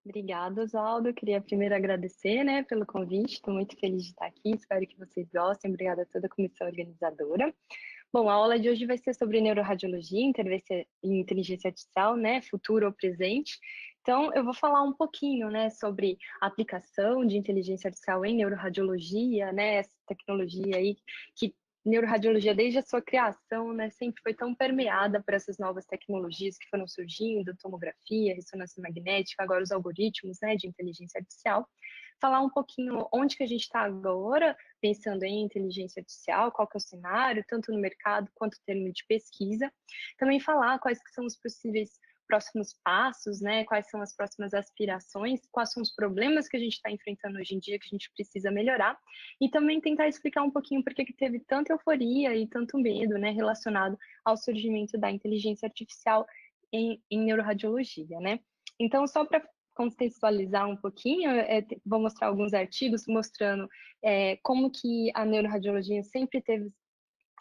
Obrigada, Oswaldo. Queria primeiro agradecer, né, pelo convite. Estou muito feliz de estar aqui. Espero que vocês gostem. Obrigada a toda a comissão organizadora. Bom, a aula de hoje vai ser sobre neuroradiologia e inteligência artificial, né, futuro ou presente. Então, eu vou falar um pouquinho, né, sobre a aplicação de inteligência artificial em neuroradiologia, né, essa tecnologia aí que neuroradiologia, desde a sua criação, né, sempre foi tão permeada por essas novas tecnologias que foram surgindo, tomografia, ressonância magnética, agora os algoritmos, né, de inteligência artificial. Falar um pouquinho onde que a gente está agora, pensando em inteligência artificial, qual que é o cenário, tanto no mercado quanto em termos de pesquisa. Também falar quais que são os possíveis próximos passos, né? Quais são as próximas aspirações, quais são os problemas que a gente está enfrentando hoje em dia que a gente precisa melhorar, e também tentar explicar um pouquinho por que teve tanta euforia e tanto medo, né, relacionado ao surgimento da inteligência artificial em neuroradiologia, né? Então, só para contextualizar um pouquinho, vou mostrar alguns artigos mostrando como que a neuroradiologia sempre teve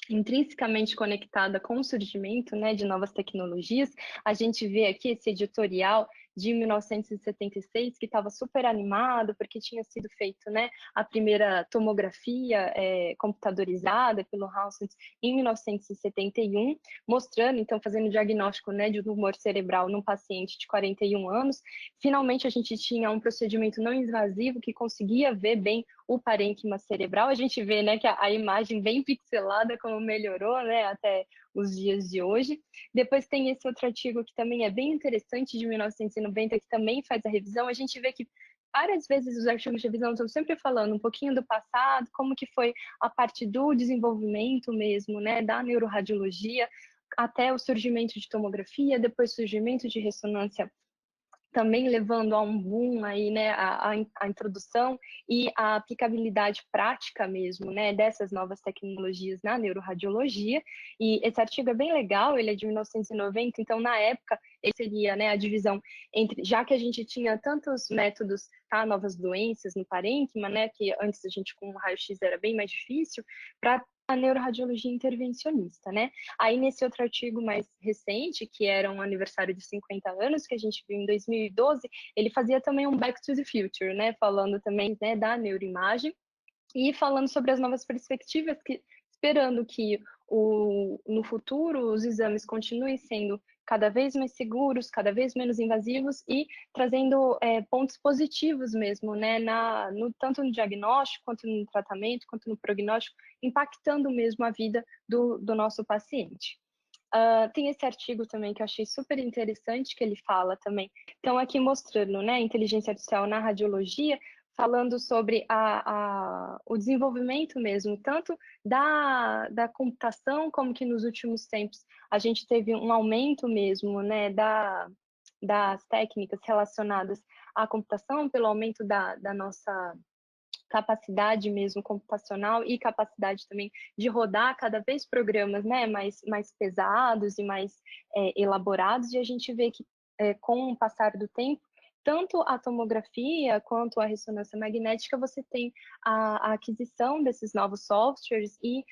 intrinsecamente conectada com o surgimento, né, de novas tecnologias. A gente vê aqui esse editorial de 1976, que estava super animado, porque tinha sido feito, né, a primeira tomografia computadorizada pelo Hounsfield em 1971, mostrando, então, fazendo o diagnóstico, né, de um tumor cerebral num paciente de 41 anos. Finalmente, a gente tinha um procedimento não invasivo que conseguia ver bem o parênquima cerebral. A gente vê, né, que a imagem bem pixelada, como melhorou, né, até os dias de hoje. Depois tem esse outro artigo que também é bem interessante, de 1990, que também faz a revisão. A gente vê que várias vezes os artigos de revisão estão sempre falando um pouquinho do passado, como que foi a parte do desenvolvimento mesmo, né, da neuroradiologia, até o surgimento de tomografia, depois surgimento de ressonância, também levando a um boom aí, né, a introdução e a aplicabilidade prática mesmo, né, dessas novas tecnologias na neuroradiologia. E esse artigo é bem legal, ele é de 1990, então na época ele seria, né, a divisão entre, já que a gente tinha tantos métodos, tá, novas doenças no parênquima, né, que antes a gente com o raio-x era bem mais difícil, para a neuroradiologia intervencionista, né? Aí nesse outro artigo mais recente, que era um aniversário de 50 anos, que a gente viu em 2012, ele fazia também um Back to the Future, né? Falando também, né, da neuroimagem e falando sobre as novas perspectivas, esperando que no futuro os exames continuem sendo cada vez mais seguros, cada vez menos invasivos e trazendo pontos positivos mesmo, né, tanto no diagnóstico, quanto no tratamento, quanto no prognóstico, impactando mesmo a vida do nosso paciente. Tem esse artigo também que eu achei super interessante, que ele fala também, então aqui mostrando, né, inteligência artificial na radiologia, falando sobre o desenvolvimento mesmo, tanto da computação, como que nos últimos tempos a gente teve um aumento mesmo, né, das técnicas relacionadas à computação, pelo aumento da nossa capacidade mesmo computacional e capacidade também de rodar cada vez programas, né, mais pesados e mais elaborados, e a gente vê que com o passar do tempo, tanto a tomografia quanto a ressonância magnética, você tem a aquisição desses novos softwares e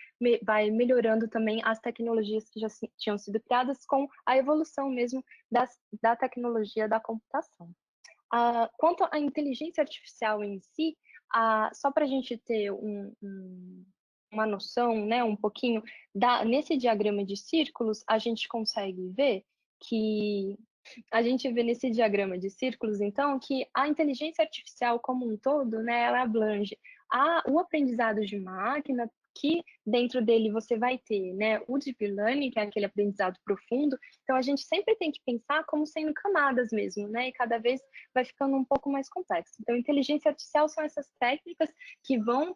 vai melhorando também as tecnologias que já tinham sido criadas com a evolução mesmo da tecnologia da computação. Quanto à inteligência artificial em si, só para a gente ter uma noção, né, um pouquinho, nesse diagrama de círculos, a gente consegue ver que nesse diagrama de círculos, então, que a inteligência artificial como um todo, né, ela abrange o aprendizado de máquina, que dentro dele você vai ter, né, o deep learning, que é aquele aprendizado profundo. Então, a gente sempre tem que pensar como sendo camadas mesmo, né, e cada vez vai ficando um pouco mais complexo. Então, inteligência artificial são essas técnicas que vão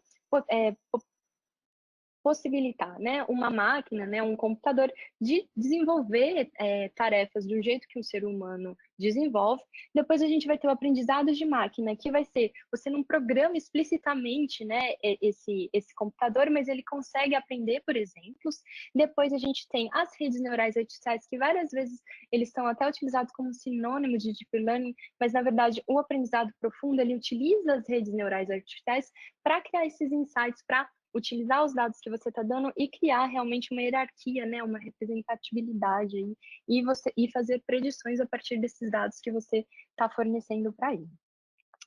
possibilitar, né, uma máquina, né, um computador, de desenvolver tarefas do jeito que o ser humano desenvolve. Depois a gente vai ter o aprendizado de máquina, que vai ser, você não programa explicitamente, né, esse computador, mas ele consegue aprender por exemplos. Depois a gente tem as redes neurais artificiais, que várias vezes eles são até utilizados como sinônimo de deep learning, mas na verdade o aprendizado profundo, ele utiliza as redes neurais artificiais para criar esses insights, para utilizar os dados que você está dando e criar realmente uma hierarquia, né, uma representatividade aí, e fazer predições a partir desses dados que você está fornecendo para ele.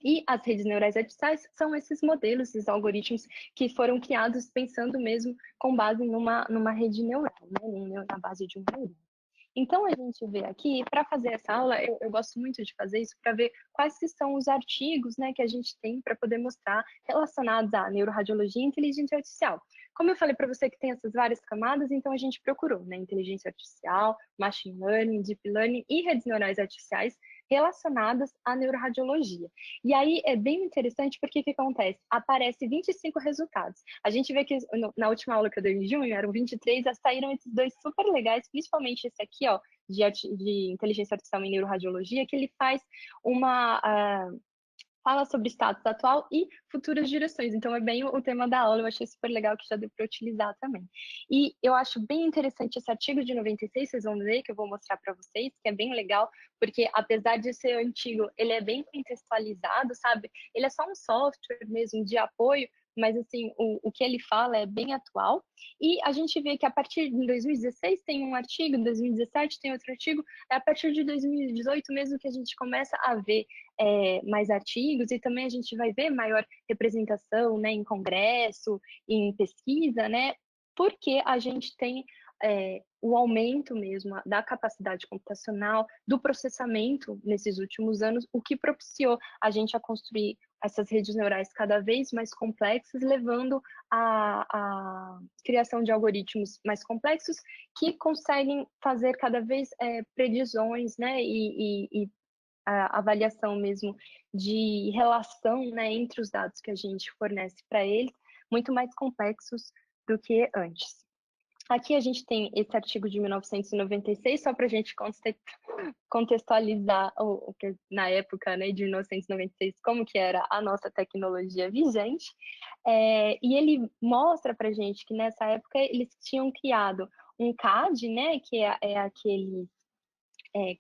E as redes neurais artificiais são esses modelos, esses algoritmos que foram criados pensando mesmo com base numa rede neural, né, na base de um neurônio. Então, a gente vê aqui, para fazer essa aula, eu gosto muito de fazer isso para ver quais que são os artigos, né, que a gente tem para poder mostrar relacionados à neuroradiologia e inteligência artificial. Como eu falei para você que tem essas várias camadas, então a gente procurou, né, inteligência artificial, machine learning, deep learning e redes neurais artificiais relacionadas à neuroradiologia. E aí é bem interessante porque o que acontece? Aparece 25 resultados. A gente vê que na última aula que eu dei em junho, eram 23, já saíram esses dois super legais, principalmente esse aqui, ó, de inteligência artificial em neuroradiologia, que ele faz fala sobre status atual e futuras direções. Então, é bem o tema da aula, eu achei super legal que já deu para utilizar também. E eu acho bem interessante esse artigo de 96, vocês vão ver, que eu vou mostrar para vocês, que é bem legal, porque apesar de ser antigo, ele é bem contextualizado, sabe? Ele é só um software mesmo de apoio, mas assim, o que ele fala é bem atual. E a gente vê que a partir de 2016 tem um artigo, em 2017 tem outro artigo, é a partir de 2018 mesmo que a gente começa a ver mais artigos, e também a gente vai ver maior representação, né, em congresso, em pesquisa, né, porque a gente tem o aumento mesmo da capacidade computacional, do processamento nesses últimos anos, o que propiciou a gente a construir essas redes neurais cada vez mais complexas, levando à criação de algoritmos mais complexos que conseguem fazer cada vez previsões, né, e a avaliação mesmo de relação, né, entre os dados que a gente fornece para eles, muito mais complexos do que antes. Aqui a gente tem esse artigo de 1996, só para a gente contextualizar o que na época, né, de 1996, como que era a nossa tecnologia vigente, e ele mostra para a gente que nessa época eles tinham criado um CAD, né, que é aquele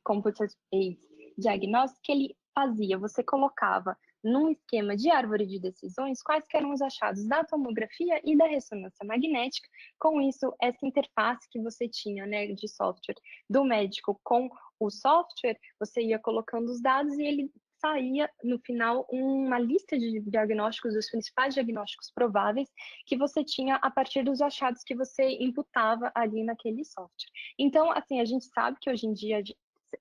Computer-Aided Diagnostic, que ele fazia, você colocava num esquema de árvore de decisões quais eram os achados da tomografia e da ressonância magnética. Com isso, essa interface que você tinha, né, de software do médico com o software, você ia colocando os dados e ele saía, no final, uma lista de diagnósticos, dos principais diagnósticos prováveis que você tinha a partir dos achados que você imputava ali naquele software. Então, assim, a gente sabe que hoje em dia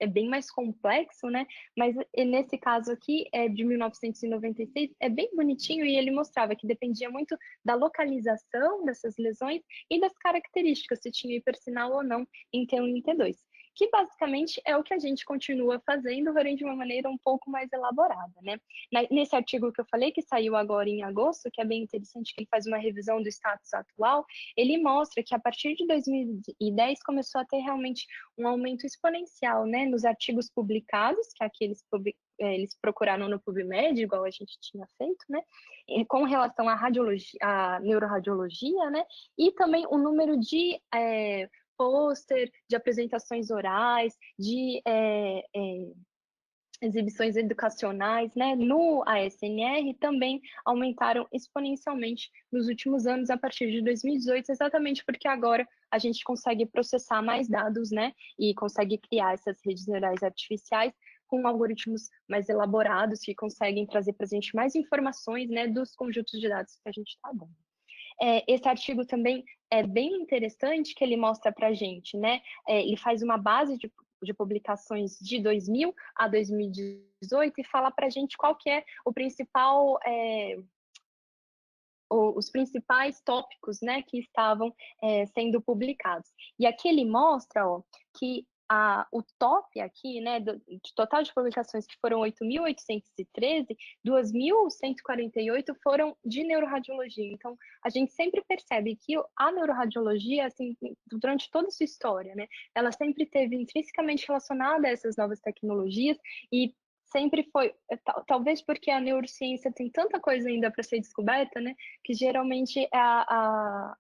é bem mais complexo, né? Mas nesse caso aqui, de 1996, é bem bonitinho e ele mostrava que dependia muito da localização dessas lesões e das características, se tinha hipersinal ou não em T1 e em T2. Que basicamente é o que a gente continua fazendo, porém de uma maneira um pouco mais elaborada, né? Nesse artigo que eu falei, que saiu agora em agosto, que é bem interessante, que ele faz uma revisão do status atual, ele mostra que a partir de 2010 começou a ter realmente um aumento exponencial, né, nos artigos publicados, que aqui eles procuraram no PubMed, igual a gente tinha feito, né, com relação à radiologia, à neuroradiologia, né, e também o número de pôster, de apresentações orais, de exibições educacionais, né, no ASNR também aumentaram exponencialmente nos últimos anos, a partir de 2018, exatamente porque agora a gente consegue processar mais dados, né, e consegue criar essas redes neurais artificiais com algoritmos mais elaborados que conseguem trazer para a gente mais informações, né, dos conjuntos de dados que a gente está dando. Esse artigo também é bem interessante, que ele mostra para a gente, né? Ele faz uma base de publicações de 2000 a 2018 e fala para a gente qual que é o principal, os principais tópicos, né, que estavam sendo publicados. E aqui ele mostra, ó, que o top aqui, né, de total de publicações, que foram 8.813, 2.148 foram de neuroradiologia. Então, a gente sempre percebe que a neuroradiologia, assim, durante toda a sua história, né, ela sempre esteve intrinsecamente relacionada a essas novas tecnologias e sempre foi, talvez porque a neurociência tem tanta coisa ainda para ser descoberta, né, que geralmente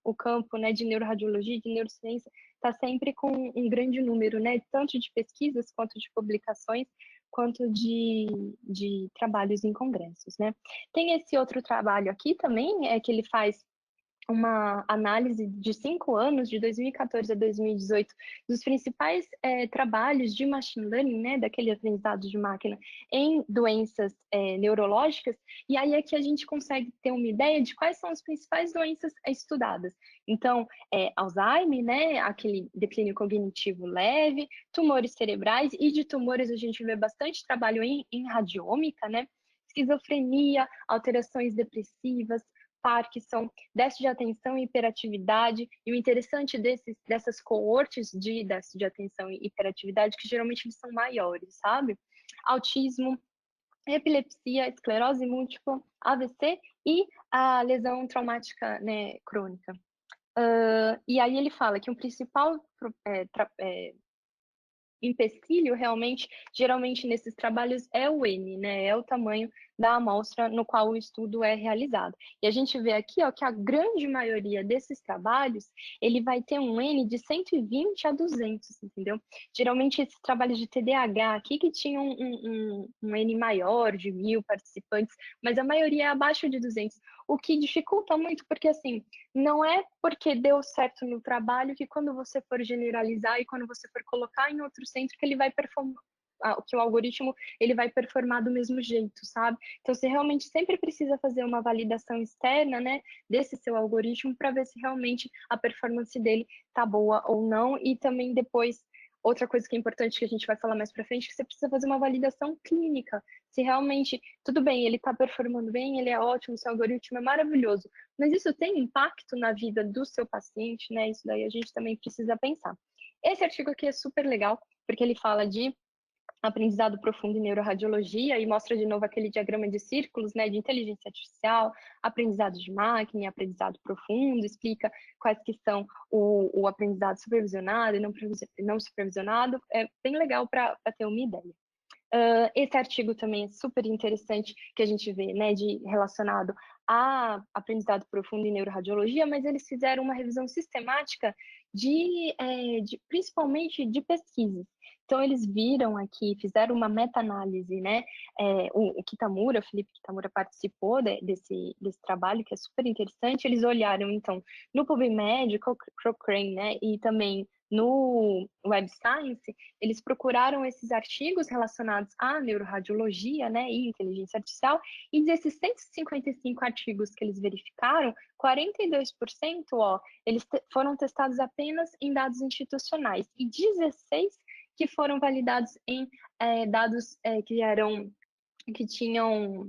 o campo, né, de neuroradiologia, de neurociência, está sempre com um grande número, né, tanto de pesquisas quanto de publicações, quanto de trabalhos em congressos, né. Tem esse outro trabalho aqui também, que ele faz uma análise de 5 anos, de 2014 a 2018, dos principais trabalhos de machine learning, né, daquele aprendizado de máquina, em doenças neurológicas, e aí é que a gente consegue ter uma ideia de quais são as principais doenças estudadas. Então, Alzheimer, né, aquele declínio cognitivo leve, tumores cerebrais, e de tumores a gente vê bastante trabalho em radiômica, né, esquizofrenia, alterações depressivas, Parkinson, déficit de atenção e hiperatividade, e o interessante dessas coortes de déficit de atenção e hiperatividade, que geralmente eles são maiores, sabe? Autismo, epilepsia, esclerose múltipla, AVC e a lesão traumática, né, crônica. E aí ele fala que o principal empecilho realmente, geralmente nesses trabalhos, é o N, né? É o tamanho da amostra no qual o estudo é realizado. E a gente vê aqui, ó, que a grande maioria desses trabalhos, ele vai ter um N de 120 a 200, entendeu? Geralmente esses trabalhos de TDAH aqui que tinham um N maior, de 1.000 participantes, mas a maioria é abaixo de 200, o que dificulta muito, porque assim, não é porque deu certo no trabalho que quando você for generalizar e quando você for colocar em outro centro que ele vai performar, que o algoritmo ele vai performar do mesmo jeito, sabe? Então você realmente sempre precisa fazer uma validação externa, né, desse seu algoritmo para ver se realmente a performance dele tá boa ou não, e também depois outra coisa que é importante que a gente vai falar mais para frente, que você precisa fazer uma validação clínica, se realmente, tudo bem, ele está performando bem, ele é ótimo, seu algoritmo é maravilhoso, mas isso tem impacto na vida do seu paciente, né? Isso daí a gente também precisa pensar. Esse artigo aqui é super legal, porque ele fala de aprendizado profundo em neuroradiologia e mostra de novo aquele diagrama de círculos, né, de inteligência artificial, aprendizado de máquina e aprendizado profundo, explica quais que são o aprendizado supervisionado e não supervisionado, é bem legal para ter uma ideia. Esse artigo também é super interessante, que a gente vê, né, relacionado a aprendizado profundo em neuroradiologia, mas eles fizeram uma revisão sistemática principalmente de pesquisas. Então, eles viram aqui, fizeram uma meta-análise, né? O Kitamura, o Felipe Kitamura participou desse trabalho, que é super interessante. Eles olharam, então, no PubMed, Cochrane, né? E também no Web Science, eles procuraram esses artigos relacionados à neuroradiologia, né, e inteligência artificial, e desses 155 artigos que eles verificaram, 42%, ó, eles foram testados apenas em dados institucionais, e 16 que foram validados em dados que tinham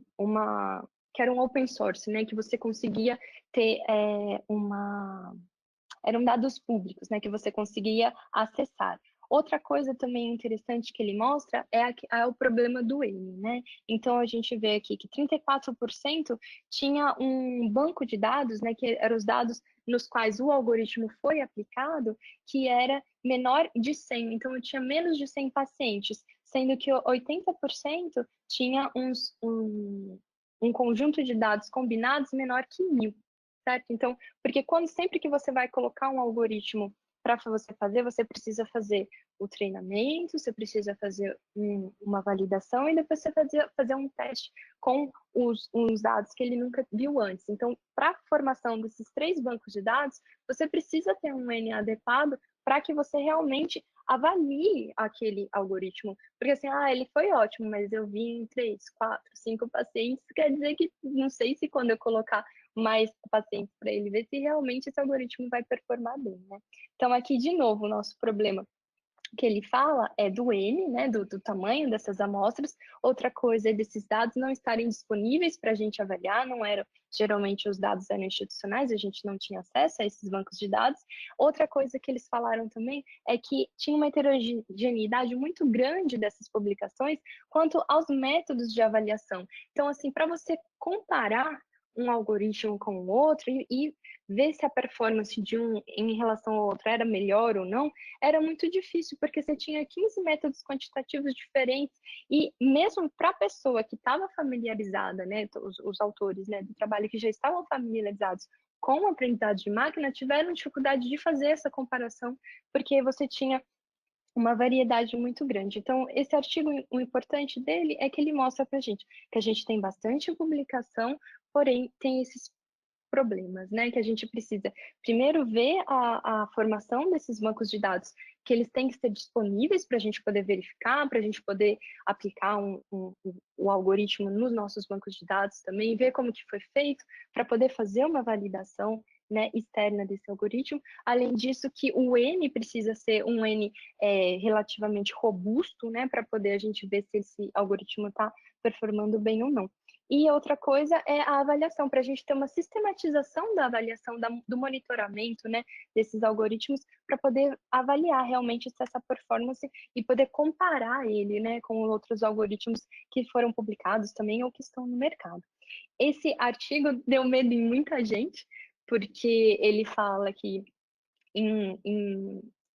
que eram open source, né, que você conseguia ter eram dados públicos, né, que você conseguia acessar. Outra coisa também interessante que ele mostra é o problema do N, né? Então a gente vê aqui que 34% tinha um banco de dados, né, que eram os dados nos quais o algoritmo foi aplicado, que era menor de 100, então eu tinha menos de 100 pacientes, sendo que 80% tinha um conjunto de dados combinados menor que 1.000, certo? Então, porque sempre que você vai colocar um algoritmo para você fazer, você precisa fazer o treinamento, você precisa fazer uma validação e depois você fazer um teste com os dados que ele nunca viu antes. Então, para a formação desses 3 bancos de dados, você precisa ter um N adequado para que você realmente avalie aquele algoritmo. Porque assim, ele foi ótimo, mas eu vi em 3, 4, 5 pacientes, quer dizer que não sei se quando eu colocar mais pacientes para ele ver se realmente esse algoritmo vai performar bem, né? Então, aqui, de novo, o nosso problema que ele fala é do N, né, do tamanho dessas amostras. Outra coisa é desses dados não estarem disponíveis para a gente avaliar, não eram, geralmente os dados eram institucionais, a gente não tinha acesso a esses bancos de dados. Outra coisa que eles falaram também é que tinha uma heterogeneidade muito grande dessas publicações quanto aos métodos de avaliação. Então, assim, para você comparar um algoritmo com o outro e ver se a performance de um em relação ao outro era melhor ou não, era muito difícil, porque você tinha 15 métodos quantitativos diferentes, e mesmo para a pessoa que estava familiarizada, né, os autores, né, do trabalho que já estavam familiarizados com a aprendizagem de máquina, tiveram dificuldade de fazer essa comparação, porque você tinha uma variedade muito grande. Então, esse artigo, o importante dele é que ele mostra para a gente que a gente tem bastante publicação, porém tem esses problemas, né? Que a gente precisa primeiro ver a formação desses bancos de dados, que eles têm que ser disponíveis para a gente poder verificar, para a gente poder aplicar o algoritmo nos nossos bancos de dados também, ver como que foi feito, para poder fazer uma validação, né, externa desse algoritmo. Além disso, que o N precisa ser um N relativamente robusto, né, para poder a gente ver se esse algoritmo está performando bem ou não. E outra coisa é a avaliação, para a gente ter uma sistematização da avaliação, do monitoramento, né, desses algoritmos, para poder avaliar realmente se essa performance e poder comparar ele, né, com outros algoritmos que foram publicados também ou que estão no mercado. Esse artigo deu medo em muita gente, porque ele fala que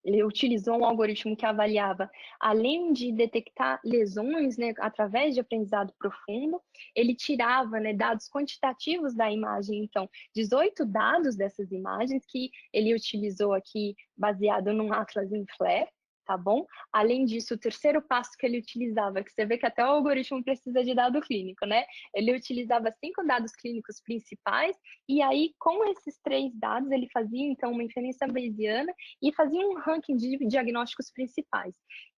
ele utilizou um algoritmo que avaliava, além de detectar lesões, né, através de aprendizado profundo, ele tirava, né, dados quantitativos da imagem, então, 18 dados dessas imagens que ele utilizou aqui, baseado num Atlas em Flare, tá bom? Além disso, o terceiro passo que ele utilizava, que você vê que até o algoritmo precisa de dado clínico, né? Ele utilizava 5 dados clínicos principais, e aí, com esses 3 dados, ele fazia, então, uma inferência bayesiana e fazia um ranking de diagnósticos principais.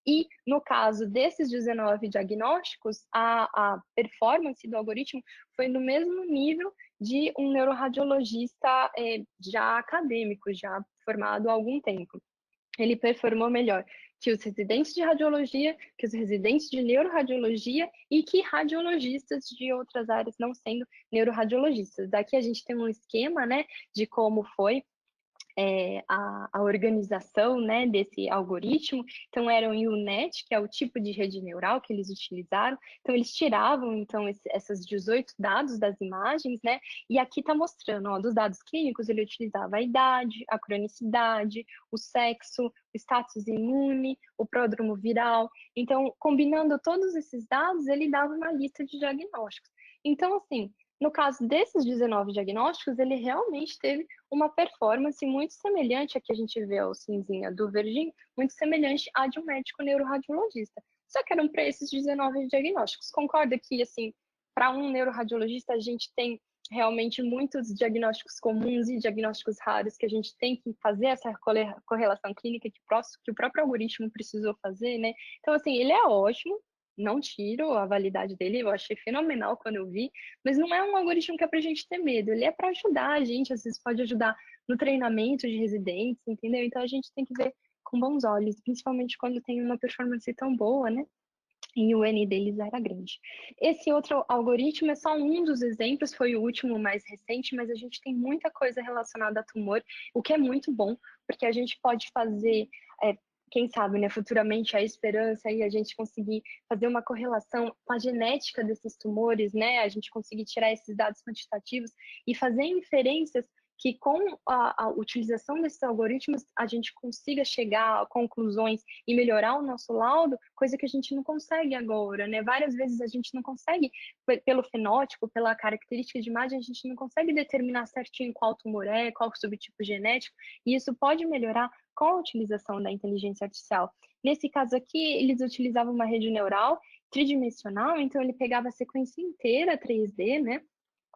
E, no caso desses 19 diagnósticos, a performance do algoritmo foi no mesmo nível de um neuroradiologista já acadêmico, já formado há algum tempo. Ele performou melhor que os residentes de radiologia, que os residentes de neuroradiologia e que radiologistas de outras áreas não sendo neuroradiologistas. Daqui a gente tem um esquema, né, de como foi a organização, né, desse algoritmo. Então, era o UNet, que é o tipo de rede neural que eles utilizaram. Então, eles tiravam, então, essas 18 dados das imagens, né, e aqui está mostrando, ó, dos dados clínicos, ele utilizava a idade, a cronicidade, o sexo, o status imune, o pródromo viral. Então, combinando todos esses dados, ele dava uma lista de diagnósticos. Então, assim, no caso desses 19 diagnósticos, ele realmente teve uma performance muito semelhante a que a gente vê o cinzinha do verdinho, muito semelhante à de um médico neuroradiologista. Só que eram para esses 19 diagnósticos. Concorda que, assim, para um neuroradiologista, a gente tem realmente muitos diagnósticos comuns e diagnósticos raros que a gente tem que fazer essa correlação clínica que o próprio algoritmo precisou fazer, né? Então, assim, ele é ótimo, não tiro a validade dele, eu achei fenomenal quando eu vi, mas não é um algoritmo que é para a gente ter medo, ele é para ajudar a gente, às vezes pode ajudar no treinamento de residentes, entendeu? Então a gente tem que ver com bons olhos, principalmente quando tem uma performance tão boa, né? E o N deles era grande. Esse outro algoritmo é só um dos exemplos, foi o último mais recente, mas a gente tem muita coisa relacionada a tumor, o que é muito bom, porque a gente pode fazer, quem sabe, né, futuramente a esperança e a gente conseguir fazer uma correlação com a genética desses tumores, né, a gente conseguir tirar esses dados quantitativos e fazer inferências que com a utilização desses algoritmos a gente consiga chegar a conclusões e melhorar o nosso laudo, coisa que a gente não consegue agora, né? Várias vezes a gente não consegue, pelo fenótipo, pela característica de imagem, a gente não consegue determinar certinho qual tumor é, qual subtipo genético, e isso pode melhorar com a utilização da inteligência artificial. Nesse caso aqui, eles utilizavam uma rede neural tridimensional, então ele pegava a sequência inteira 3D, né?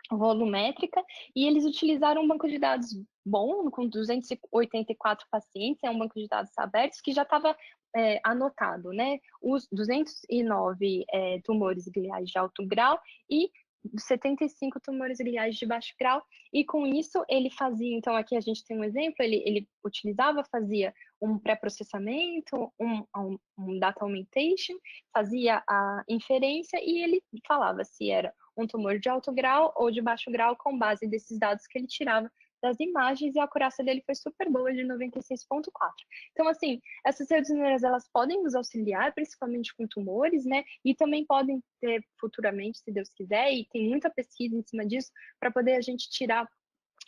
Volumétrica, e eles utilizaram um banco de dados bom, com 284 pacientes, é um banco de dados abertos que já estava anotado, né? Os 209 tumores gliais de alto grau e 75 tumores gliais de baixo grau, e com isso ele fazia, então aqui a gente tem um exemplo, ele utilizava, fazia um pré-processamento, um data augmentation, fazia a inferência e ele falava se era um tumor de alto grau ou de baixo grau com base desses dados que ele tirava das imagens, e a acurácia dele foi super boa, de 96,4. Então, assim, essas redes neurais, elas podem nos auxiliar, principalmente com tumores, né? E também podem ter futuramente, se Deus quiser, e tem muita pesquisa em cima disso, para poder a gente tirar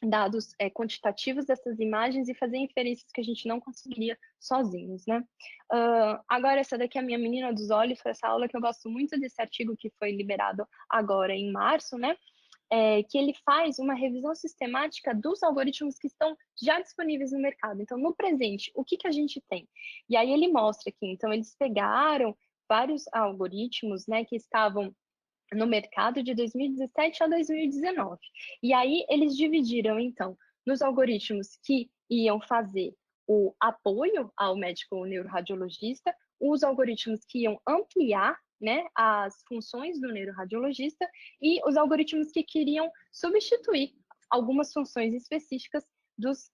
dados quantitativos dessas imagens e fazer inferências que a gente não conseguiria sozinhos, né? Agora, essa daqui é a minha menina dos olhos, foi essa aula que eu gosto muito desse artigo que foi liberado agora em março, né? Que ele faz uma revisão sistemática dos algoritmos que estão já disponíveis no mercado. Então, no presente, o que a gente tem? E aí ele mostra aqui, então, eles pegaram vários algoritmos, né, que estavam no mercado de 2017 a 2019. E aí eles dividiram, então, nos algoritmos que iam fazer o apoio ao médico neuroradiologista, os algoritmos que iam ampliar, né, as funções do neuroradiologista e os algoritmos que queriam substituir algumas funções específicas dos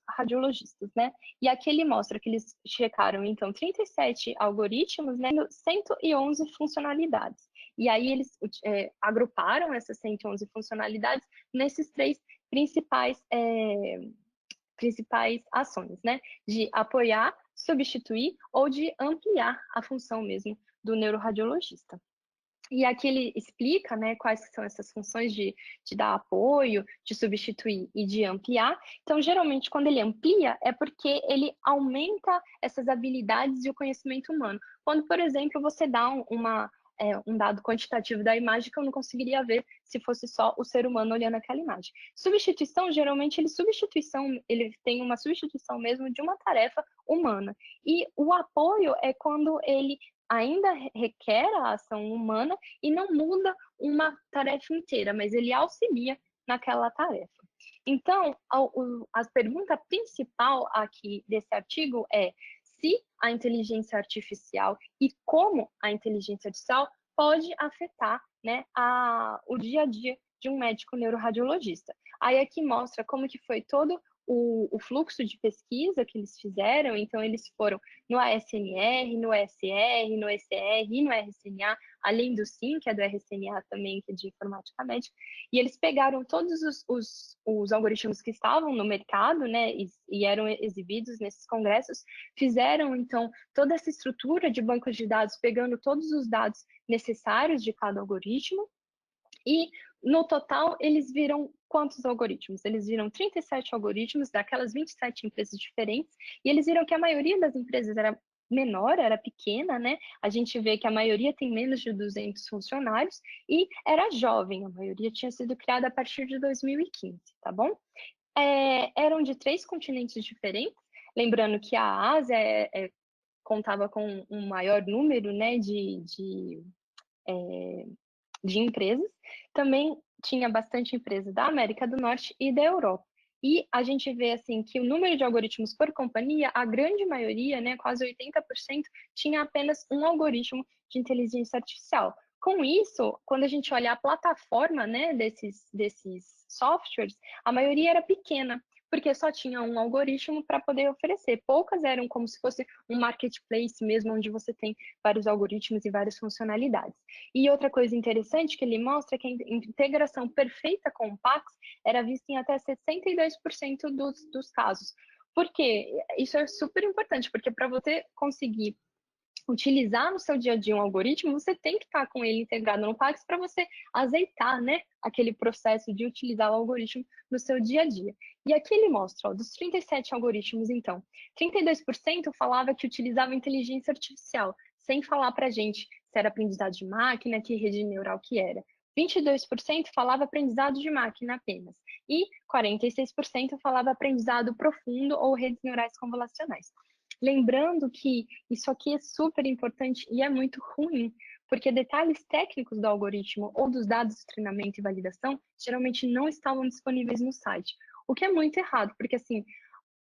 radiologistas, né? E aqui ele mostra que eles checaram, então, 37 algoritmos, né, 111 funcionalidades. E aí eles agruparam essas 111 funcionalidades nesses três principais ações, né? De apoiar, substituir ou de ampliar a função mesmo do neuroradiologista. E aqui ele explica, né, quais são essas funções de dar apoio, de substituir e de ampliar. Então, geralmente, quando ele amplia, é porque ele aumenta essas habilidades e o conhecimento humano. Quando, por exemplo, você dá um dado quantitativo da imagem que eu não conseguiria ver se fosse só o ser humano olhando aquela imagem. Substituição, geralmente, ele tem uma substituição mesmo de uma tarefa humana. E o apoio é quando ele ainda requer a ação humana e não muda uma tarefa inteira, mas ele auxilia naquela tarefa. Então, a pergunta principal aqui desse artigo é se a inteligência artificial e como a inteligência artificial pode afetar, né, o dia a dia de um médico neuroradiologista. Aí aqui mostra como que foi todo o fluxo de pesquisa que eles fizeram, então eles foram no ASMR, no ESR, no ECR e no RCNA, além do SIM, que é do RCNA também, que é de informática médica, e eles pegaram todos os algoritmos que estavam no mercado, né, e eram exibidos nesses congressos, fizeram, então, toda essa estrutura de bancos de dados, pegando todos os dados necessários de cada algoritmo, e no total, eles viram quantos algoritmos? Eles viram 37 algoritmos daquelas 27 empresas diferentes, e eles viram que a maioria das empresas era menor, era pequena, né? A gente vê que a maioria tem menos de 200 funcionários e era jovem, a maioria tinha sido criada a partir de 2015, tá bom? Eram de 3 continentes diferentes, lembrando que a Ásia contava com um maior número, né, de empresas, também tinha bastante empresa da América do Norte e da Europa. E a gente vê assim que o número de algoritmos por companhia, a grande maioria, né, quase 80%, tinha apenas um algoritmo de inteligência artificial. Com isso, quando a gente olha a plataforma, né, desses softwares, a maioria era pequena, porque só tinha um algoritmo para poder oferecer. Poucas eram como se fosse um marketplace mesmo, onde você tem vários algoritmos e várias funcionalidades. E outra coisa interessante que ele mostra é que a integração perfeita com o Pax era vista em até 62% dos casos. Por quê? Isso é super importante, porque para você conseguir utilizar no seu dia a dia um algoritmo, você tem que estar com ele integrado no Pax para você azeitar, né, aquele processo de utilizar o algoritmo no seu dia a dia. E aqui ele mostra, ó, dos 37 algoritmos, então, 32% falava que utilizava inteligência artificial, sem falar para a gente se era aprendizado de máquina, que rede neural que era. 22% falava aprendizado de máquina apenas. E 46% falava aprendizado profundo ou redes neurais convolucionais. Lembrando que isso aqui é super importante e é muito ruim, porque detalhes técnicos do algoritmo ou dos dados de treinamento e validação geralmente não estavam disponíveis no site, o que é muito errado, porque assim,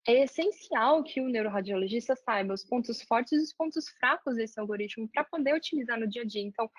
é essencial que o neuroradiologista saiba os pontos fortes e os pontos fracos desse algoritmo para poder utilizar no dia a dia. Então,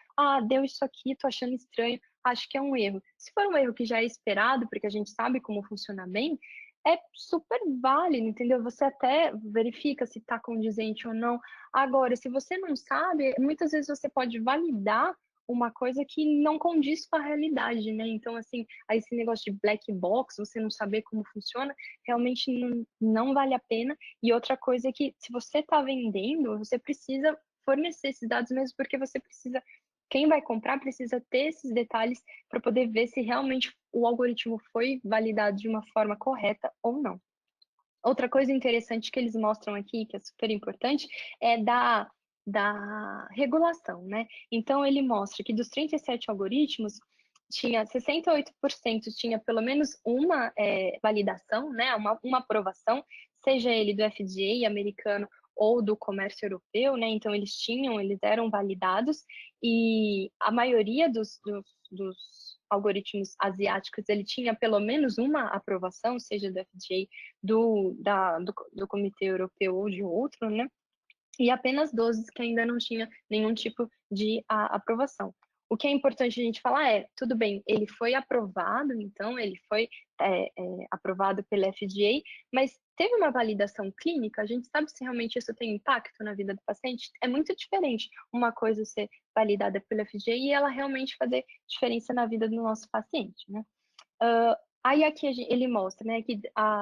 deu isso aqui, tô achando estranho, acho que é um erro. Se for um erro que já é esperado, porque a gente sabe como funciona bem, é super válido, entendeu? Você até verifica se está condizente ou não. Agora, se você não sabe, muitas vezes você pode validar uma coisa que não condiz com a realidade, né? Então, assim, aí esse negócio de black box, você não saber como funciona, realmente não vale a pena. E outra coisa é que, se você está vendendo, você precisa fornecer esses dados mesmo, porque você precisa, quem vai comprar precisa ter esses detalhes para poder ver se realmente o algoritmo foi validado de uma forma correta ou não. Outra coisa interessante que eles mostram aqui, que é super importante, é da regulação, né? Então, ele mostra que dos 37 algoritmos, tinha 68% tinha pelo menos uma validação, né? Uma aprovação, seja ele do FDA americano ou do comércio europeu, né? Então eles eram validados, e a maioria dos algoritmos asiáticos, ele tinha pelo menos uma aprovação, seja do FDA, do Comitê Europeu ou de outro, né? E apenas 12 que ainda não tinha nenhum tipo de aprovação. O que é importante a gente falar é, tudo bem, ele foi aprovado, então ele foi aprovado pela FDA, mas teve uma validação clínica? A gente sabe se realmente isso tem impacto na vida do paciente? É muito diferente uma coisa ser validada pela FDA e ela realmente fazer diferença na vida do nosso paciente, né? Aí aqui ele mostra, né, que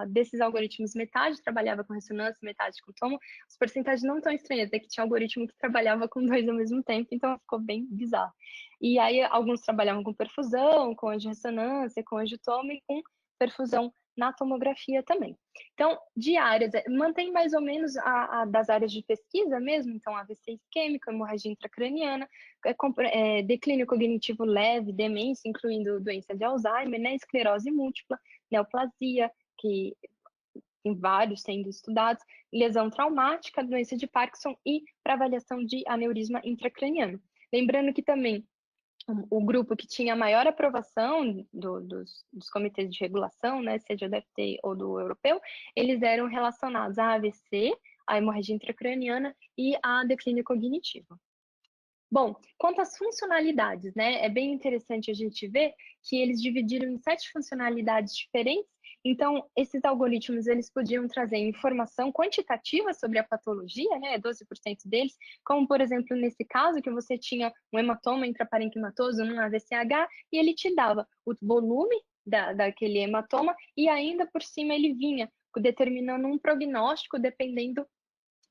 desses algoritmos, metade trabalhava com ressonância, metade com tomo. As porcentagens não tão estranhas, é que tinha algoritmo que trabalhava com dois ao mesmo tempo, então ficou bem bizarro. E aí alguns trabalhavam com perfusão, com angiorressonância, com angiotomo e com perfusão na tomografia também. Então, de áreas, mantém mais ou menos das áreas de pesquisa mesmo, então AVC isquêmico, hemorragia intracraniana, declínio cognitivo leve, demência, incluindo doença de Alzheimer, né, esclerose múltipla, neoplasia, que tem vários sendo estudados, lesão traumática, doença de Parkinson e para avaliação de aneurisma intracraniano. Lembrando que também o grupo que tinha maior aprovação dos comitês de regulação, né, seja do FDA ou do europeu, eles eram relacionados a AVC, a hemorragia intracraniana e a declínio cognitivo. Bom, quanto às funcionalidades, né, é bem interessante a gente ver que eles dividiram em 7 funcionalidades diferentes. Então, esses algoritmos, eles podiam trazer informação quantitativa sobre a patologia, né, 12% deles, como, por exemplo, nesse caso, que você tinha um hematoma intraparenquimatoso num AVCH, e ele te dava o volume daquele hematoma, e ainda por cima ele vinha determinando um prognóstico dependendo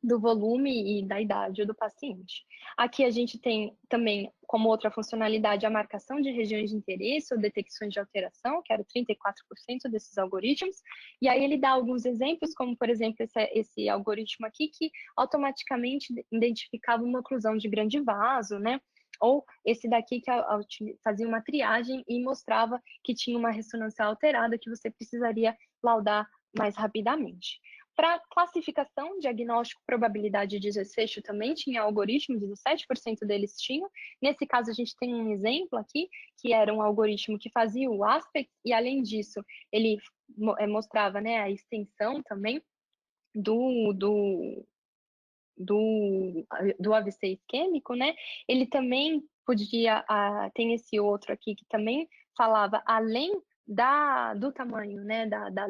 do volume e da idade do paciente. Aqui a gente tem também, como outra funcionalidade, a marcação de regiões de interesse ou detecções de alteração, que era 34% desses algoritmos, e aí ele dá alguns exemplos, como, por exemplo, esse algoritmo aqui, que automaticamente identificava uma oclusão de grande vaso, né? Ou esse daqui que fazia uma triagem e mostrava que tinha uma ressonância alterada que você precisaria laudar mais rapidamente. Para classificação, diagnóstico, probabilidade de desfecho também tinha algoritmo, 17% deles tinham. Nesse caso, a gente tem um exemplo aqui, que era um algoritmo que fazia o aspect, e além disso, ele mostrava, né, a extensão também do AVC isquêmico, né? Ele também podia, tem esse outro aqui que também falava além do tamanho, né, da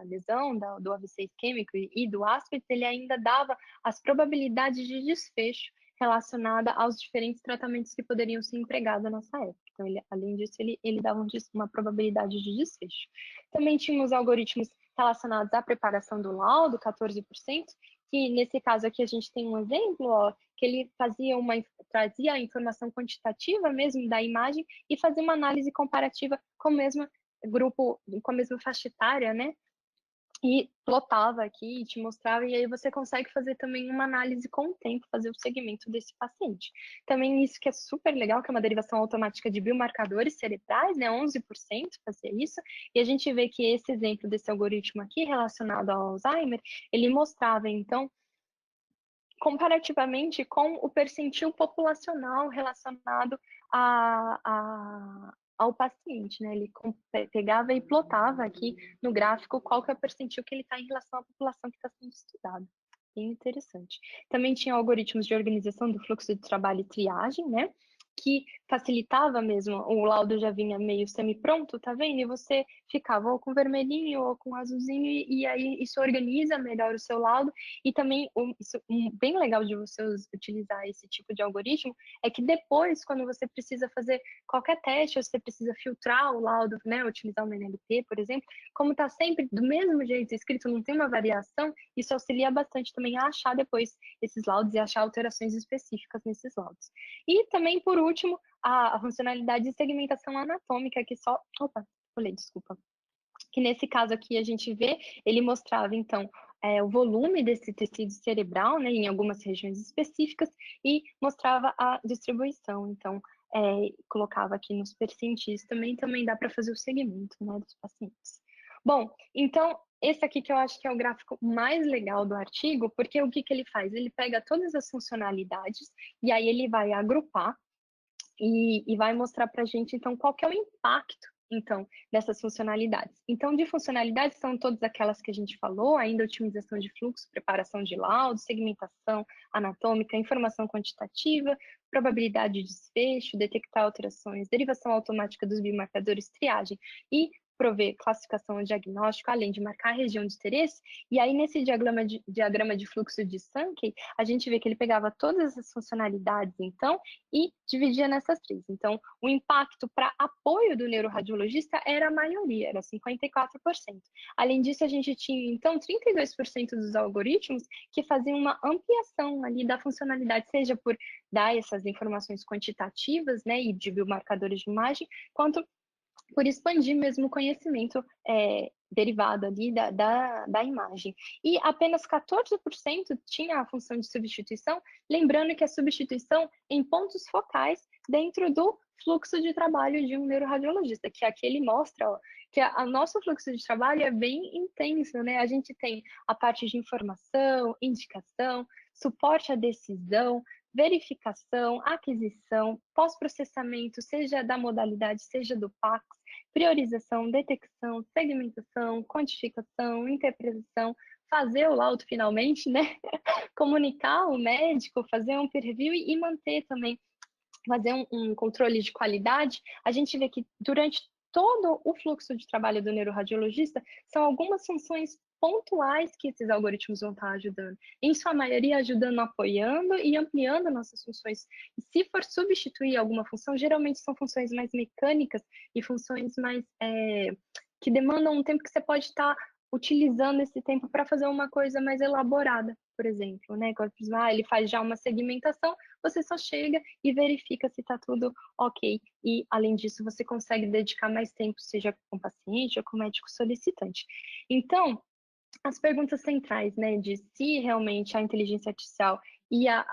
lesão, do AVC isquêmico e do aspecto, ele ainda dava as probabilidades de desfecho relacionada aos diferentes tratamentos que poderiam ser empregados nessa época. Então, além disso, ele dava uma probabilidade de desfecho. Também tinha os algoritmos relacionados à preparação do laudo, 14%, que nesse caso aqui a gente tem um exemplo, ó, que ele trazia a informação quantitativa mesmo da imagem e fazia uma análise comparativa com o mesmo grupo, com a mesma faixa etária, né? E plotava aqui, te mostrava, e aí você consegue fazer também uma análise com o tempo, fazer o segmento desse paciente. Também isso que é super legal, que é uma derivação automática de biomarcadores cerebrais, né, 11% fazia isso, e a gente vê que esse exemplo desse algoritmo aqui, relacionado ao Alzheimer, ele mostrava, então, comparativamente com o percentil populacional relacionado ao paciente, né? Ele pegava e plotava aqui no gráfico qual que é o percentil que ele está em relação à população que está sendo estudada. Bem interessante. Também tinha algoritmos de organização do fluxo de trabalho e triagem, né? Que facilitava mesmo, o laudo já vinha meio semi-pronto, tá vendo? E você ficava ou com vermelhinho ou com azulzinho, e aí isso organiza melhor o seu laudo. E também, bem legal de você utilizar esse tipo de algoritmo é que depois, quando você precisa fazer qualquer teste, ou você precisa filtrar o laudo, né, utilizar uma NLP, por exemplo, como está sempre do mesmo jeito escrito, não tem uma variação, isso auxilia bastante também a achar depois esses laudos e achar alterações específicas nesses laudos. E também, por último, a funcionalidade de segmentação anatômica, que só... Opa, pulei, desculpa. Que nesse caso aqui a gente vê, ele mostrava, então, o volume desse tecido cerebral, né, em algumas regiões específicas, e mostrava a distribuição. Então, colocava aqui nos percentis também dá para fazer o segmento, né, dos pacientes. Bom, então, esse aqui que eu acho que é o gráfico mais legal do artigo, porque o que ele faz? Ele pega todas as funcionalidades e aí ele vai agrupar e vai mostrar para a gente, então, qual que é o impacto, então, dessas funcionalidades. Então, de funcionalidades são todas aquelas que a gente falou, ainda otimização de fluxo, preparação de laudo, segmentação anatômica, informação quantitativa, probabilidade de desfecho, detectar alterações, derivação automática dos biomarcadores, triagem e prover classificação diagnóstica, além de marcar a região de interesse. E aí, nesse diagrama de fluxo de Sankey, a gente vê que ele pegava todas essas funcionalidades, então, e dividia nessas três. Então, o impacto para apoio do neuroradiologista era a maioria, era 54%. Além disso, a gente tinha, então, 32% dos algoritmos que faziam uma ampliação ali da funcionalidade, seja por dar essas informações quantitativas, né, e de biomarcadores de imagem, quanto por expandir mesmo o conhecimento derivado ali da imagem. E apenas 14% tinha a função de substituição, lembrando que a substituição em pontos focais dentro do fluxo de trabalho de um neuroradiologista, que aqui ele mostra, ó, que o nosso fluxo de trabalho é bem intenso, né? A gente tem a parte de informação, indicação, suporte à decisão, verificação, aquisição, pós-processamento, seja da modalidade, seja do PACS, priorização, detecção, segmentação, quantificação, interpretação, fazer o laudo finalmente, né? Comunicar o médico, fazer um peer review e manter também, fazer um controle de qualidade. A gente vê que durante todo o fluxo de trabalho do neuroradiologista, são algumas funções pontuais que esses algoritmos vão estar ajudando. Em sua maioria, ajudando, apoiando e ampliando nossas funções. E se for substituir alguma função, geralmente são funções mais mecânicas e funções mais que demandam um tempo que você pode estar utilizando esse tempo para fazer uma coisa mais elaborada, por exemplo, né? Ele faz já uma segmentação, você só chega e verifica se está tudo ok. E, além disso, você consegue dedicar mais tempo, seja com o paciente ou com o médico solicitante. Então, as perguntas centrais, né, de se realmente a inteligência artificial ia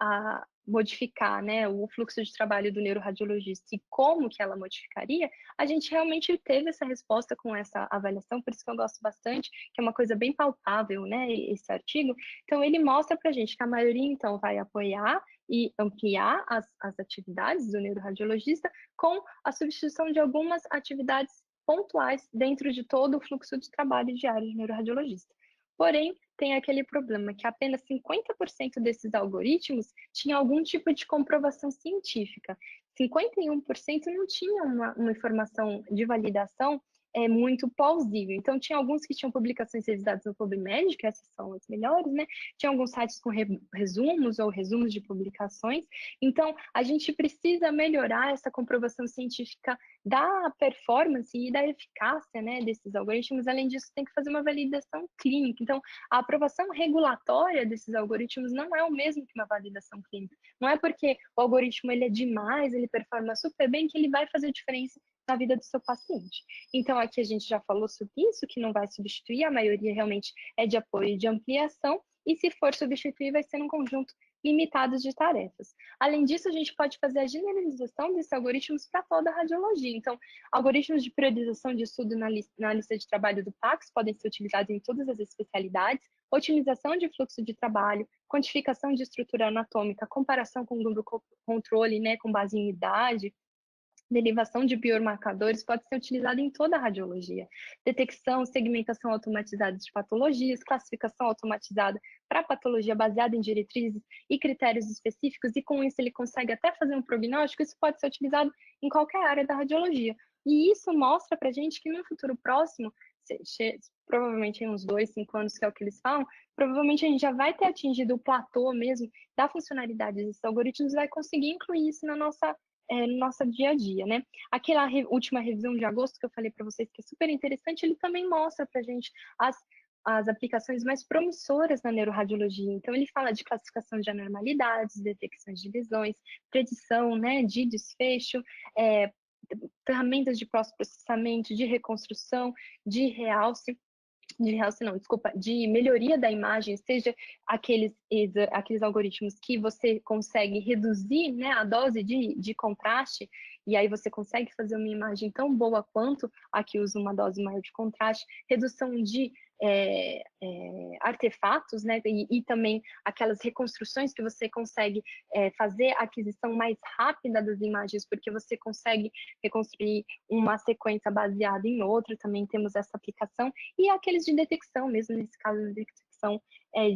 modificar, né, o fluxo de trabalho do neuroradiologista e como que ela modificaria, a gente realmente teve essa resposta com essa avaliação, por isso que eu gosto bastante, que é uma coisa bem palpável, né, esse artigo. Então, ele mostra para a gente que a maioria, então, vai apoiar e ampliar as atividades do neuroradiologista com a substituição de algumas atividades pontuais dentro de todo o fluxo de trabalho diário do neuroradiologista. Porém, tem aquele problema que apenas 50% desses algoritmos tinham algum tipo de comprovação científica. 51% não tinham uma informação de validação muito plausível. Então, tinha alguns que tinham publicações revisadas no PubMed, que essas são as melhores, né? Tinha alguns sites com resumos ou resumos de publicações. Então, a gente precisa melhorar essa comprovação científica da performance e da eficácia, né, desses algoritmos. Além disso, tem que fazer uma validação clínica. Então, a aprovação regulatória desses algoritmos não é o mesmo que uma validação clínica. Não é porque o algoritmo ele é demais, ele performa super bem, que ele vai fazer diferença na vida do seu paciente. Então, aqui a gente já falou sobre isso, que não vai substituir, a maioria realmente é de apoio e de ampliação, e se for substituir, vai ser um conjunto limitado de tarefas. Além disso, a gente pode fazer a generalização desses algoritmos para toda a radiologia. Então, algoritmos de priorização de estudo na lista de trabalho do PACS podem ser utilizados em todas as especialidades, otimização de fluxo de trabalho, quantificação de estrutura anatômica, comparação com grupo controle, né, com base em idade, derivação de biomarcadores pode ser utilizada em toda a radiologia. Detecção, segmentação automatizada de patologias, classificação automatizada para patologia baseada em diretrizes e critérios específicos, e com isso ele consegue até fazer um prognóstico, isso pode ser utilizado em qualquer área da radiologia. E isso mostra para a gente que no futuro próximo, provavelmente em uns 2, 5 anos, que é o que eles falam, provavelmente a gente já vai ter atingido o platô mesmo da funcionalidade desses algoritmos e vai conseguir incluir isso na no nosso dia a dia, né? Aquela última revisão de agosto que eu falei para vocês que é super interessante, ele também mostra para a gente as aplicações mais promissoras na neuroradiologia. Então, ele fala de classificação de anormalidades, detecções de lesões, predição, né, de desfecho, ferramentas de pós-processamento, de reconstrução, de realce não, desculpa, de melhoria da imagem, seja aqueles algoritmos que você consegue reduzir, né, a dose de contraste, e aí você consegue fazer uma imagem tão boa quanto a que usa uma dose maior de contraste, redução de artefatos, né? E também aquelas reconstruções que você consegue fazer a aquisição mais rápida das imagens, porque você consegue reconstruir uma sequência baseada em outra, também temos essa aplicação, e aqueles de detecção mesmo, nesse caso, de detecção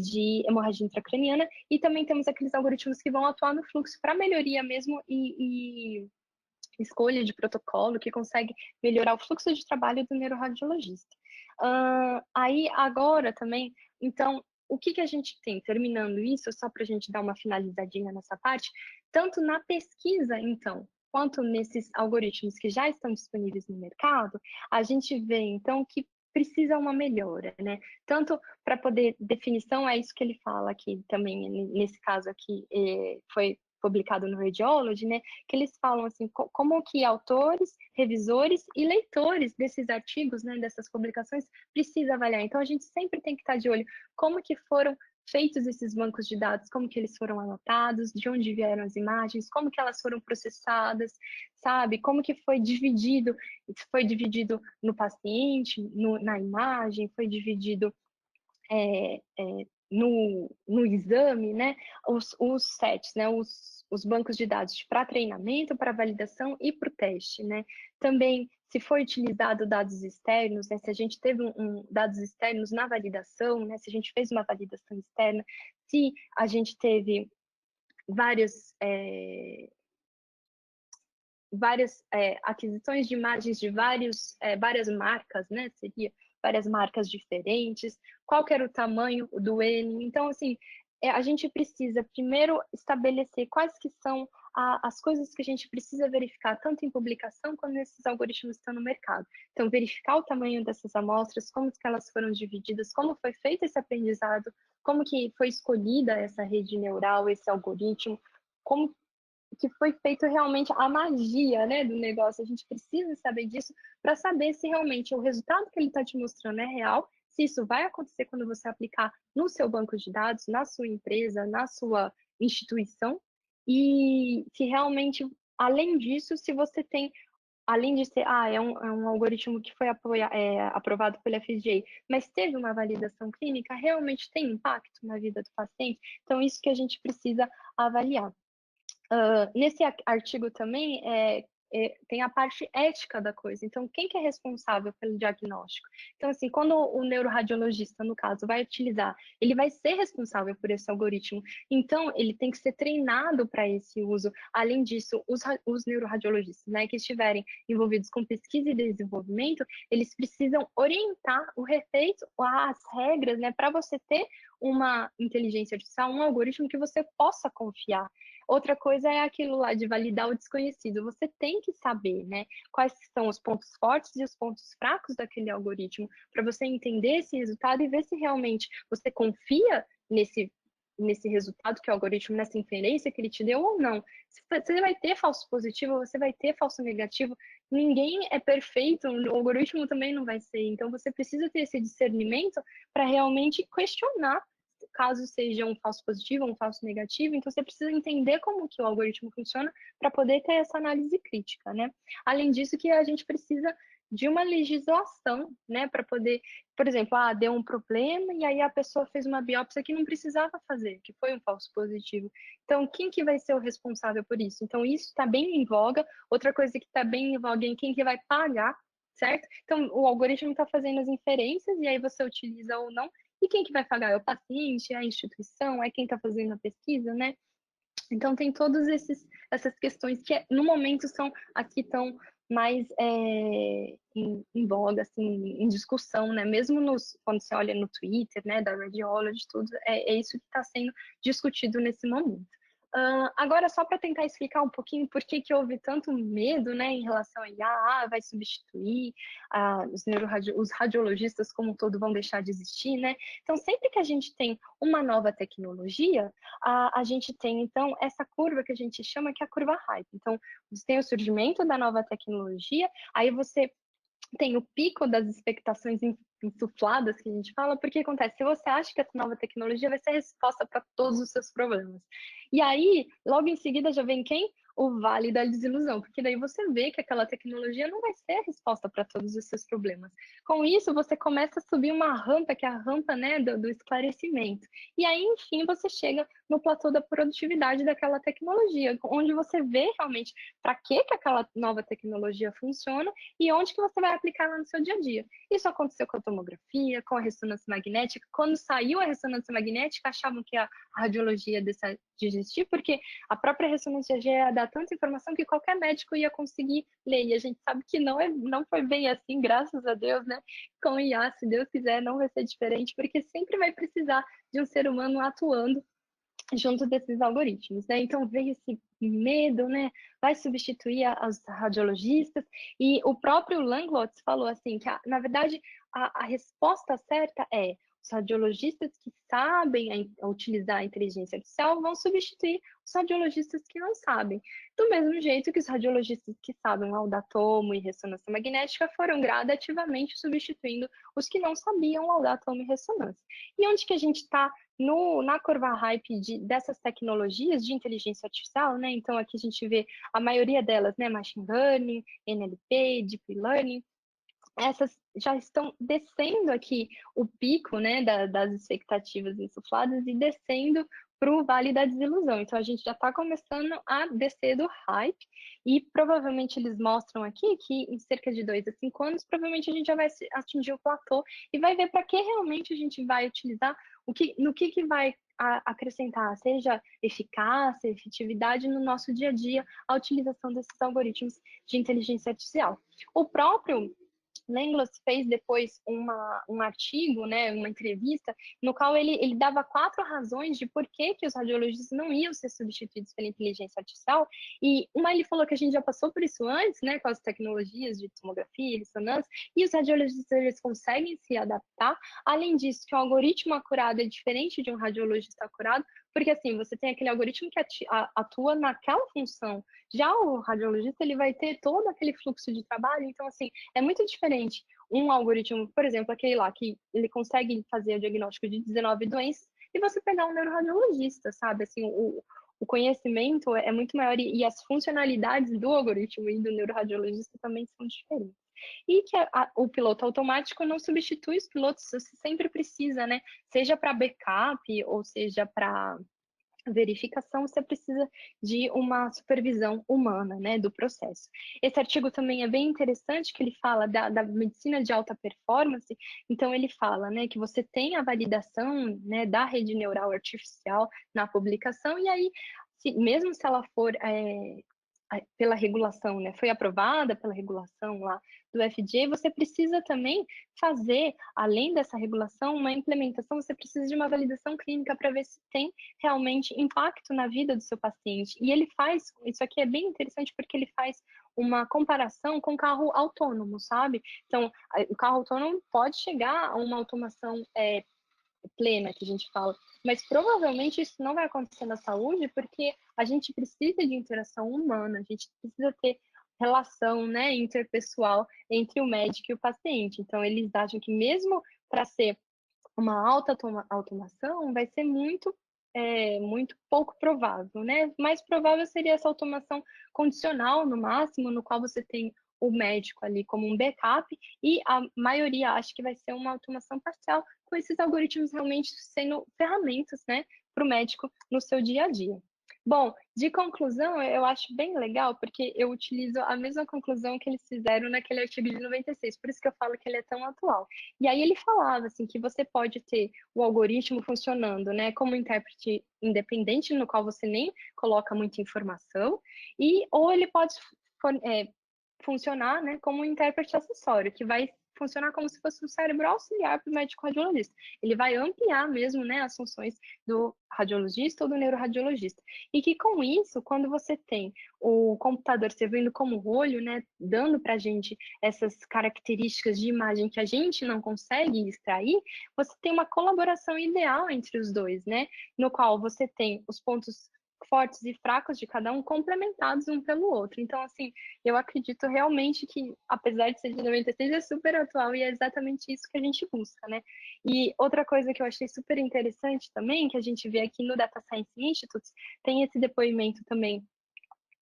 de hemorragia intracraniana, e também temos aqueles algoritmos que vão atuar no fluxo para melhoria mesmo e escolha de protocolo que consegue melhorar o fluxo de trabalho do neuroradiologista. Aí, agora também, então, o que a gente tem? Terminando isso, só para a gente dar uma finalizadinha nessa parte, tanto na pesquisa, então, quanto nesses algoritmos que já estão disponíveis no mercado, a gente vê, então, que precisa uma melhora, né? Tanto para poder definição, é isso que ele fala aqui também, nesse caso aqui, foi publicado no Radiology, né, que eles falam assim, como que autores, revisores e leitores desses artigos, né, dessas publicações, precisa avaliar. Então, a gente sempre tem que estar de olho como que foram feitos esses bancos de dados, como que eles foram anotados, de onde vieram as imagens, como que elas foram processadas, sabe? Como que foi dividido no paciente, na imagem, foi dividido no exame, né, os sets, né, os bancos de dados para treinamento, para validação e para o teste, né. Também, se foi utilizado dados externos, né, se a gente teve dados externos na validação, né, se a gente fez uma validação externa, se a gente teve várias aquisições de imagens de várias marcas, né? Seria várias marcas diferentes, qual que era o tamanho do N. Então, assim, a gente precisa primeiro estabelecer quais que são as coisas que a gente precisa verificar, tanto em publicação quanto nesses algoritmos que estão no mercado. Então, verificar o tamanho dessas amostras, como que elas foram divididas, como foi feito esse aprendizado, como que foi escolhida essa rede neural, esse algoritmo, como que foi feito realmente a magia, né, do negócio. A gente precisa saber disso para saber se realmente o resultado que ele está te mostrando é real, se isso vai acontecer quando você aplicar no seu banco de dados, na sua empresa, na sua instituição, e se realmente, além disso, se você tem, além de ser, é um algoritmo que foi aprovado pelo FDA, mas teve uma validação clínica, realmente tem impacto na vida do paciente? Então, isso que a gente precisa avaliar. Nesse artigo também tem a parte ética da coisa. Então, quem que é responsável pelo diagnóstico? Então, assim, quando o neuroradiologista, no caso, vai utilizar, ele vai ser responsável por esse algoritmo. Então, ele tem que ser treinado para esse uso. Além disso, os neuroradiologistas, né, que estiverem envolvidos com pesquisa e desenvolvimento, eles precisam orientar o refeito, as regras, né, para você ter uma inteligência artificial, um algoritmo que você possa confiar. Outra coisa é aquilo lá de validar o desconhecido. Você tem que saber, né, quais são os pontos fortes e os pontos fracos daquele algoritmo, para você entender esse resultado e ver se realmente você confia nesse resultado que o algoritmo, nessa inferência que ele te deu ou não. Você vai ter falso positivo, você vai ter falso negativo. Ninguém é perfeito, o algoritmo também não vai ser. Então, você precisa ter esse discernimento para realmente questionar caso seja um falso positivo ou um falso negativo, então você precisa entender como que o algoritmo funciona para poder ter essa análise crítica, né? Além disso, que a gente precisa de uma legislação, né, para poder, por exemplo, deu um problema e aí a pessoa fez uma biópsia que não precisava fazer, que foi um falso positivo. Então, quem que vai ser o responsável por isso? Então, isso está bem em voga. Outra coisa que está bem em voga é quem que vai pagar, certo? Então, o algoritmo está fazendo as inferências e aí você utiliza ou não. E quem que vai pagar? É o paciente, é a instituição, é quem está fazendo a pesquisa, né? Então, tem todas essas questões que, no momento, são as que estão mais em voga, assim, em discussão, né? Mesmo quando você olha no Twitter, né, da Radiology, tudo, é isso que está sendo discutido nesse momento. Agora, só para tentar explicar um pouquinho por que houve tanto medo, né, em relação a IA, vai substituir, os radiologistas como um todo vão deixar de existir, né? Então, sempre que a gente tem uma nova tecnologia, a gente tem, então, essa curva que a gente chama que é a curva hype. Então, você tem o surgimento da nova tecnologia, aí você tem o pico das expectações insufladas que a gente fala, porque acontece, se você acha que essa nova tecnologia vai ser a resposta para todos os seus problemas. E aí, logo em seguida já vem quem? o vale da desilusão, porque daí você vê que aquela tecnologia não vai ser a resposta para todos os seus problemas. Com isso, você começa a subir uma rampa, que é a rampa, né, do esclarecimento. E aí, enfim, você chega no platô da produtividade daquela tecnologia, onde você vê realmente para que aquela nova tecnologia funciona e onde que você vai aplicar ela no seu dia a dia. Isso aconteceu com a tomografia, com a ressonância magnética. Quando saiu a ressonância magnética, achavam que a radiologia ia deixar de existir, porque a própria ressonância já ia dar tanta informação que qualquer médico ia conseguir ler. E a gente sabe que não foi bem assim, graças a Deus, né? Com o IA, se Deus quiser, não vai ser diferente, porque sempre vai precisar de um ser humano atuando junto desses algoritmos, né? Então veio esse medo, né? Vai substituir os radiologistas, e o próprio Langlotz falou assim que na verdade a resposta certa é os radiologistas que sabem utilizar a inteligência artificial vão substituir os radiologistas que não sabem. Do mesmo jeito que os radiologistas que sabem laudatomo e ressonância magnética foram gradativamente substituindo os que não sabiam laudatomo e ressonância. E onde que a gente está na curva hype dessas tecnologias de inteligência artificial, né? Então aqui a gente vê a maioria delas, né? Machine Learning, NLP, Deep Learning, essas já estão descendo aqui o pico, né, das expectativas insufladas e descendo para o vale da desilusão. Então a gente já está começando a descer do hype e provavelmente eles mostram aqui que em cerca de 2 a 5 anos provavelmente a gente já vai atingir o platô e vai ver para que realmente a gente vai utilizar, no que vai acrescentar, seja eficácia, efetividade no nosso dia a dia, a utilização desses algoritmos de inteligência artificial. O próprio Langlois fez depois um artigo, né, uma entrevista, no qual ele dava 4 razões de por que os radiologistas não iam ser substituídos pela inteligência artificial, e uma ele falou que a gente já passou por isso antes, né, com as tecnologias de tomografia, ressonância, e os radiologistas eles conseguem se adaptar. Além disso, que o algoritmo acurado é diferente de um radiologista acurado, porque assim, você tem aquele algoritmo que atua naquela função, já o radiologista ele vai ter todo aquele fluxo de trabalho, então assim, é muito diferente um algoritmo, por exemplo, aquele lá que ele consegue fazer o diagnóstico de 19 doenças e você pegar um neuroradiologista, sabe? Assim, o conhecimento é muito maior e as funcionalidades do algoritmo e do neuroradiologista também são diferentes. E que o piloto automático não substitui os pilotos, você sempre precisa, né? Seja para backup ou seja para verificação, você precisa de uma supervisão humana, né, do processo. Esse artigo também é bem interessante, que ele fala da medicina de alta performance, então ele fala, né, que você tem a validação, né, da rede neural artificial na publicação, e aí, mesmo se ela for pela regulação, né, foi aprovada pela regulação lá do FDA, você precisa também fazer, além dessa regulação, uma implementação, você precisa de uma validação clínica para ver se tem realmente impacto na vida do seu paciente. E ele faz, isso aqui é bem interessante porque ele faz uma comparação com carro autônomo, sabe? Então, o carro autônomo pode chegar a uma automação plena, que a gente fala, mas provavelmente isso não vai acontecer na saúde porque a gente precisa de interação humana, a gente precisa ter relação, né, interpessoal entre o médico e o paciente. Então, eles acham que mesmo para ser uma alta automação, vai ser muito pouco provável, né? Mais provável seria essa automação condicional, no máximo, no qual você tem o médico ali como um backup, e a maioria acha que vai ser uma automação parcial, com esses algoritmos realmente sendo ferramentas, né, para o médico no seu dia a dia. Bom, de conclusão, eu acho bem legal, porque eu utilizo a mesma conclusão que eles fizeram naquele artigo de 96, por isso que eu falo que ele é tão atual. E aí ele falava, assim, que você pode ter o algoritmo funcionando, né, como intérprete independente, no qual você nem coloca muita informação, ou ele pode funcionar, né, como um intérprete acessório, que vai funcionar como se fosse um cérebro auxiliar para o médico radiologista. Ele vai ampliar mesmo, né, as funções do radiologista ou do neuroradiologista. E que com isso, quando você tem o computador servindo como olho, né, dando para a gente essas características de imagem que a gente não consegue extrair, você tem uma colaboração ideal entre os dois, né, no qual você tem os pontos fortes e fracos de cada um complementados um pelo outro. Então, assim, eu acredito realmente que, apesar de ser de 96, é super atual e é exatamente isso que a gente busca, né? E outra coisa que eu achei super interessante também, que a gente vê aqui no Data Science Institute, tem esse depoimento também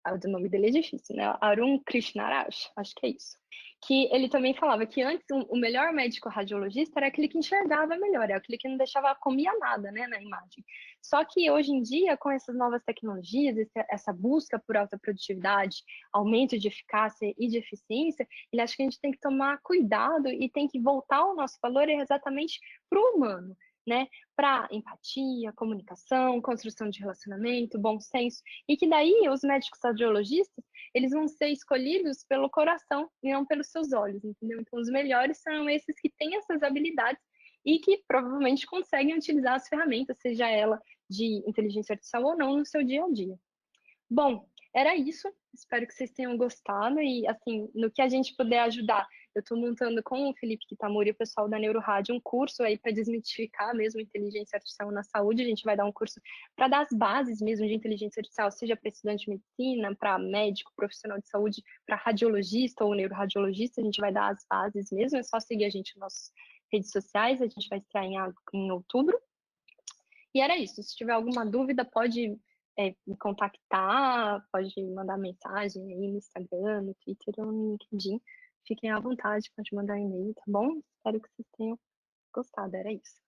O nome dele é difícil, né? Arun Krishnaraj, acho que é isso. Que ele também falava que antes o melhor médico radiologista era aquele que enxergava melhor, era aquele que não deixava comia nada, né, na imagem. Só que hoje em dia, com essas novas tecnologias, essa busca por alta produtividade, aumento de eficácia e de eficiência, ele acha que a gente tem que tomar cuidado e tem que voltar o nosso valor exatamente para o humano, né? Para empatia, comunicação, construção de relacionamento, bom senso, e que daí os médicos radiologistas, eles vão ser escolhidos pelo coração e não pelos seus olhos, entendeu? Então, os melhores são esses que têm essas habilidades e que provavelmente conseguem utilizar as ferramentas, seja ela de inteligência artificial ou não, no seu dia a dia. Bom, era isso. Espero que vocês tenham gostado e, assim, no que a gente puder ajudar. Eu estou montando com o Felipe Kitamura e o pessoal da Neurorádio um curso aí para desmitificar mesmo inteligência artificial na saúde. A gente vai dar um curso para dar as bases mesmo de inteligência artificial, seja para estudante de medicina, para médico, profissional de saúde, para radiologista ou neuroradiologista. A gente vai dar as bases mesmo. É só seguir a gente nas nossas redes sociais. A gente vai estrear em outubro. E era isso. Se tiver alguma dúvida, pode me contactar, pode mandar mensagem aí no Instagram, no Twitter ou no LinkedIn. Fiquem à vontade, pode mandar um e-mail, tá bom? Espero que vocês tenham gostado. Era isso.